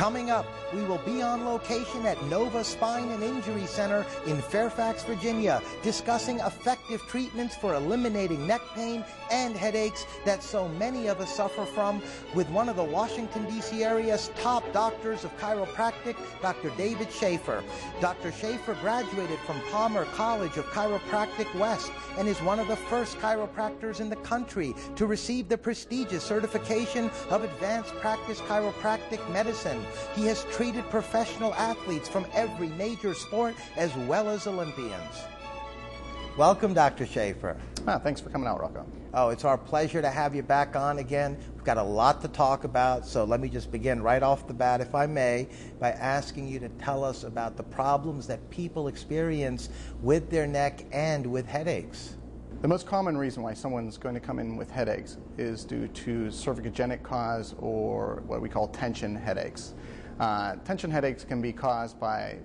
Coming up, we will be on location at Nova Spine and Injury Center in Fairfax, Virginia, discussing effective treatments for eliminating neck pain and headaches that so many of us suffer from with one of the Washington, D.C. area's top doctors of chiropractic, Dr. David Schaefer. Dr. Schaefer graduated from Palmer College of Chiropractic West and is one of the first chiropractors in the country to receive the prestigious certification of Advanced Practice Chiropractic Medicine. He has treated professional athletes from every major sport as well as Olympians. Welcome, Dr. Schaefer. Thanks for coming out, Rocco. Oh, it's our pleasure to have you back on again. We've got a lot to talk about, so let me just begin right off the bat, if I may, by asking you to tell us about the problems that people experience with their neck and with headaches. The most common reason why someone's going to come in with headaches is due to cervicogenic cause or what we call tension headaches. Tension headaches can be caused by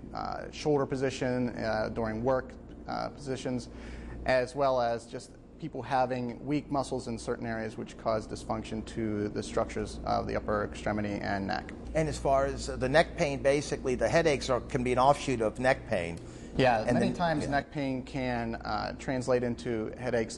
shoulder position during work positions, as well as just people having weak muscles in certain areas which cause dysfunction to the structures of the upper extremity and neck. And as far as the neck pain, basically the headaches can be an offshoot of neck pain. Yeah, and many times neck pain can translate into headache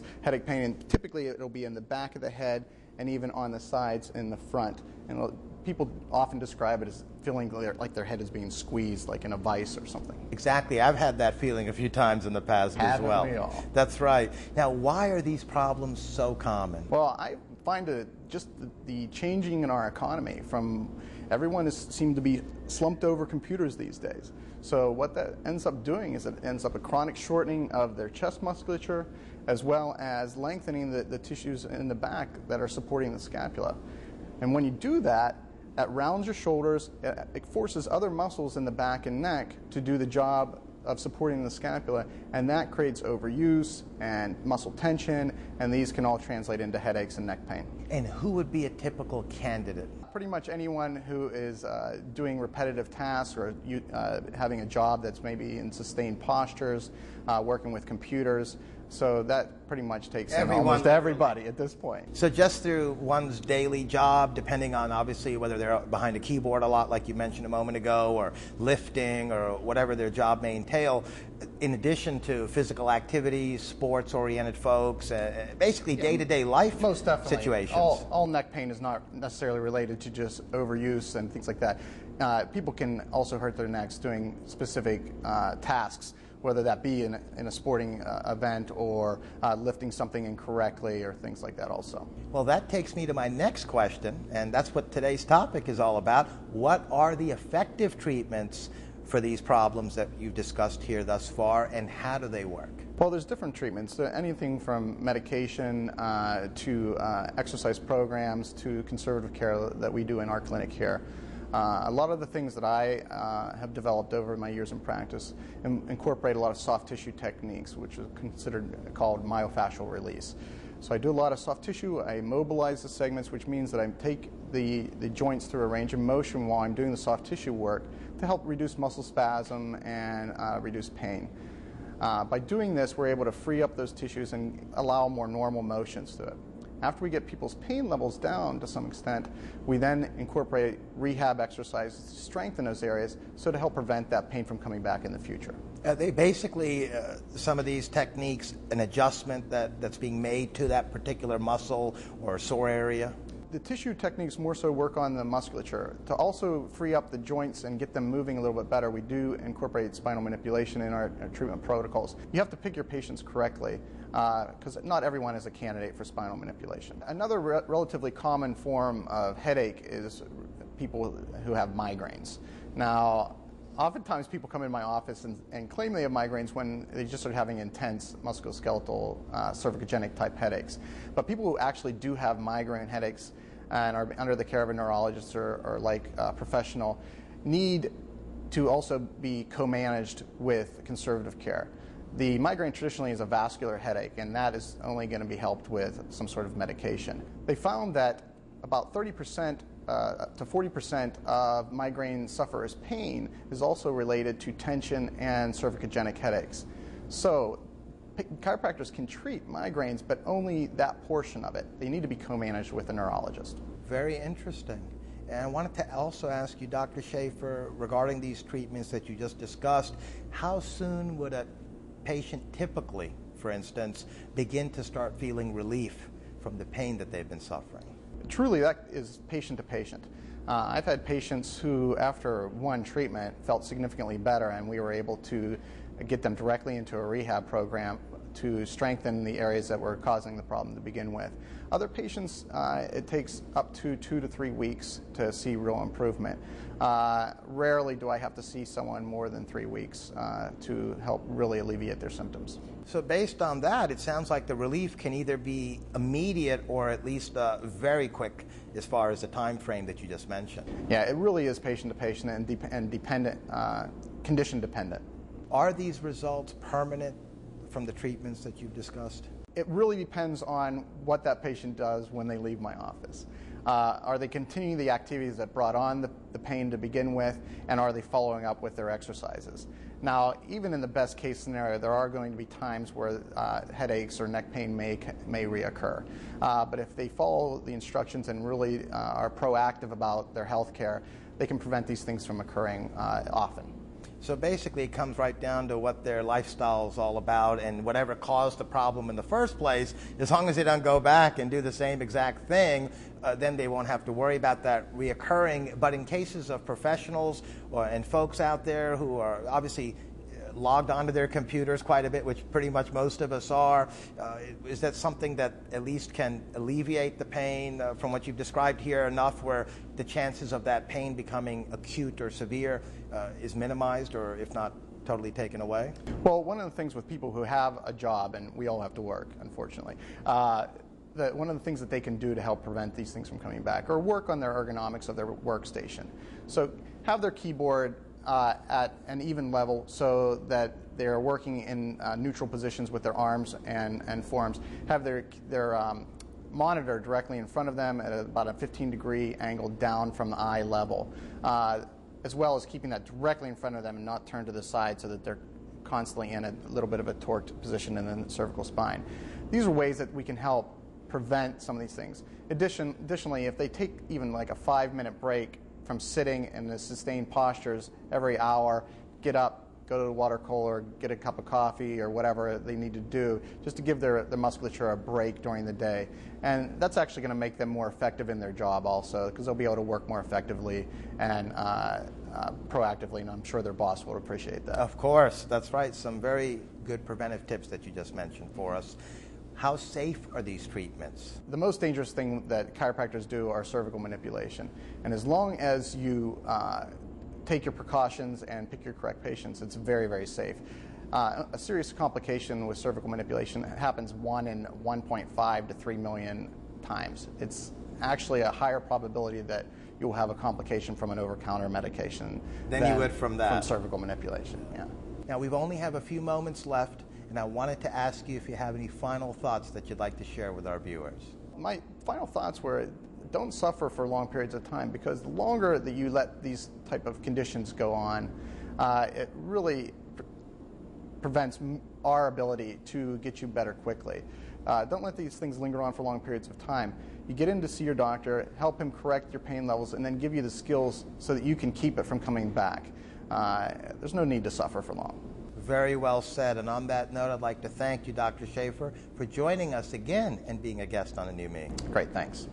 pain, and typically it'll be in the back of the head and even on the sides in the front. And people often describe it as feeling like their head is being squeezed, like in a vice or something. Exactly. I've had that feeling a few times in the past as well. Haven't we all? That's right. Now, why are these problems so common? Well, I find just the changing in our economy from everyone seemed to be slumped over computers these days. So what that ends up doing is it ends up a chronic shortening of their chest musculature, as well as lengthening the tissues in the back that are supporting the scapula. And when you do that, that rounds your shoulders, it forces other muscles in the back and neck to do the job of supporting the scapula, and that creates overuse and muscle tension, and these can all translate into headaches and neck pain. And who would be a typical candidate? Pretty much anyone who is doing repetitive tasks or having a job that's maybe in sustained postures, working with computers. So that pretty much takes in almost everybody at this point. So just through one's daily job, depending on obviously whether they're behind a keyboard a lot like you mentioned a moment ago, or lifting, or whatever their job may entail, in addition to physical activities, sports-oriented folks, basically day-to-day life most definitely. Situations. All neck pain is not necessarily related to just overuse and things like that. People can also hurt their necks doing specific tasks, whether that be in a sporting event or lifting something incorrectly or things like that also. Well, that takes me to my next question, and that's what today's topic is all about. What are the effective treatments for these problems that you've discussed here thus far, and how do they work? Well, there's different treatments, anything from medication to exercise programs to conservative care that we do in our clinic here. A lot of the things that I have developed over my years in practice incorporate a lot of soft tissue techniques, which is called myofascial release. So I do a lot of soft tissue. I mobilize the segments, which means that I take the joints through a range of motion while I'm doing the soft tissue work to help reduce muscle spasm and reduce pain. By doing this, we're able to free up those tissues and allow more normal motions to it. After we get people's pain levels down to some extent, we then incorporate rehab exercises to strengthen those areas so to help prevent that pain from coming back in the future. Are they basically, some of these techniques, an adjustment that's being made to that particular muscle or sore area? The tissue techniques more so work on the musculature. To also free up the joints and get them moving a little bit better, we do incorporate spinal manipulation in our treatment protocols. You have to pick your patients correctly because not everyone is a candidate for spinal manipulation. Another relatively common form of headache is people who have migraines. Now, oftentimes people come in my office and claim they have migraines when they just start having intense musculoskeletal cervicogenic type headaches. But people who actually do have migraine headaches and are under the care of a neurologist or like a professional need to also be co-managed with conservative care. The migraine traditionally is a vascular headache, and that is only going to be helped with some sort of medication. They found that about 30% to 40% of migraine sufferers' pain is also related to tension and cervicogenic headaches. So chiropractors can treat migraines, but only that portion of it. They need to be co-managed with a neurologist. Very interesting. And I wanted to also ask you, Dr. Schaefer, regarding these treatments that you just discussed, how soon would a patient typically, for instance, begin to start feeling relief from the pain that they've been suffering? Truly, that is patient to patient. I've had patients who, after one treatment, felt significantly better, and we were able to get them directly into a rehab program to strengthen the areas that were causing the problem to begin with. Other patients, it takes up to 2 to 3 weeks to see real improvement. Rarely do I have to see someone more than 3 weeks to help really alleviate their symptoms. So based on that, it sounds like the relief can either be immediate or at least very quick as far as the time frame that you just mentioned. Yeah, it really is patient to patient and dependent, condition dependent. Are these results permanent from the treatments that you've discussed? It really depends on what that patient does when they leave my office. Are they continuing the activities that brought on the pain to begin with, and are they following up with their exercises? Now, even in the best case scenario, there are going to be times where headaches or neck pain may reoccur. But if they follow the instructions and really are proactive about their health care, they can prevent these things from occurring often. So basically it comes right down to what their lifestyle is all about, and whatever caused the problem in the first place, as long as they don't go back and do the same exact thing, then they won't have to worry about that reoccurring. But in cases of professionals and folks out there who are obviously logged onto their computers quite a bit, which pretty much most of us are, is that something that at least can alleviate the pain from what you've described here enough where the chances of that pain becoming acute or severe is minimized, or if not totally taken away? Well, one of the things with people who have a job, and we all have to work, unfortunately, one of the things that they can do to help prevent these things from coming back or work on their ergonomics of their workstation. So have their keyboard at an even level so that they're working in neutral positions with their arms and forearms. Have their monitor directly in front of them at about a 15-degree angle down from the eye level, as well as keeping that directly in front of them and not turned to the side so that they're constantly in a little bit of a torqued position in the cervical spine. These are ways that we can help prevent some of these things. Additionally, if they take even like a 5-minute break from sitting in the sustained postures every hour, get up, go to the water cooler, get a cup of coffee or whatever they need to do just to give their musculature a break during the day. And that's actually going to make them more effective in their job also, because they'll be able to work more effectively and proactively, and I'm sure their boss will appreciate that. Of course, that's right. Some very good preventive tips that you just mentioned for us. How safe are these treatments? The most dangerous thing that chiropractors do are cervical manipulation. And as long as you take your precautions and pick your correct patients, it's very, very safe. A serious complication with cervical manipulation happens 1 in 1.5 to 3 million times. It's actually a higher probability that you'll have a complication from an over-counter medication than you would from that. From cervical manipulation, yeah. Now, we've only have a few moments left, and I wanted to ask you if you have any final thoughts that you'd like to share with our viewers. My final thoughts were, don't suffer for long periods of time, because the longer that you let these type of conditions go on, it really prevents our ability to get you better quickly. Don't let these things linger on for long periods of time. You get in to see your doctor, help him correct your pain levels, and then give you the skills so that you can keep it from coming back. There's no need to suffer for long. Very well said. And on that note, I'd like to thank you, Dr. Schaefer, for joining us again and being a guest on A New Me. Great, thanks.